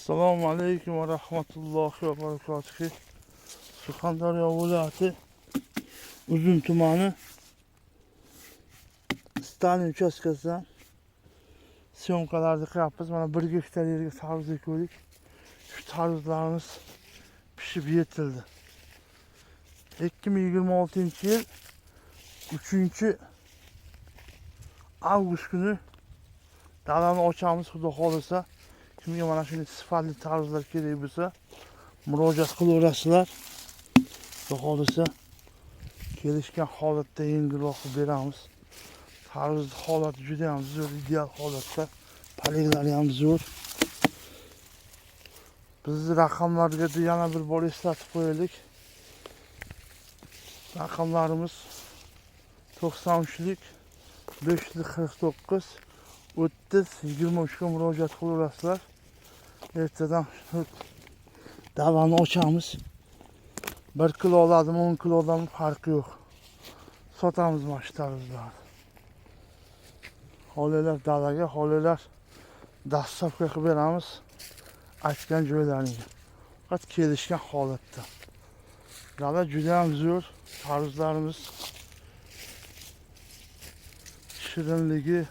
Assalomu alaykum va rahmatullohi va barakatuh. Surxondaryo viloyati Uzun tumani Stalin uchastkasidan syomkalarni qilyapmiz. Mana 1 gektar yerga tarvuz ekdik. Shu tarvuzlarimiz pishib yetildi. 2026-yil 3-avgust kuni dalani ochamiz, xudo xolisa. Kimga mana shunday sifatli tarvuzlar kerak bo'lsa, murojaat qilaverasizlar. Xudo xolisa kelishgan holatda yengilroq beramiz. Tarvuzni holati juda ham zo'r, ideal holatda. Paliklari ham zo'r. Bizni raqamlarga yana bir bor eslatib qo'yaylik. Raqamlarimiz 93lik 549 30-23 ga murojaat qilaverasizlar. Ertadan davani ochamiz. 1 kilo oladimi, 10 kilodan farqi yo'q. Sotamiz mana shu tarvuzlarni. Holilar dalaga, holilar dastlabga qilib beramiz. Aytgan joylaringga. Faqat kelishgan holatda. Dala juda ham zo'r. Tarvuzlarimiz shirinligi,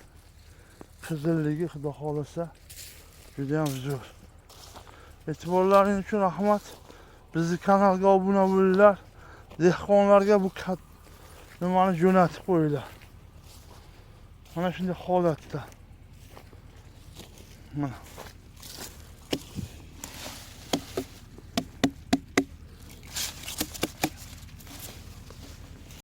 qizilligi xudo xolisa juda ham zo'r. E'tiborlaringiz uchun rahmat. Bizni kanalga obuna bo'linglar. Dehqonlarga bu nimani jo'natib qo'yinglar. Mana shunday holatda. Mana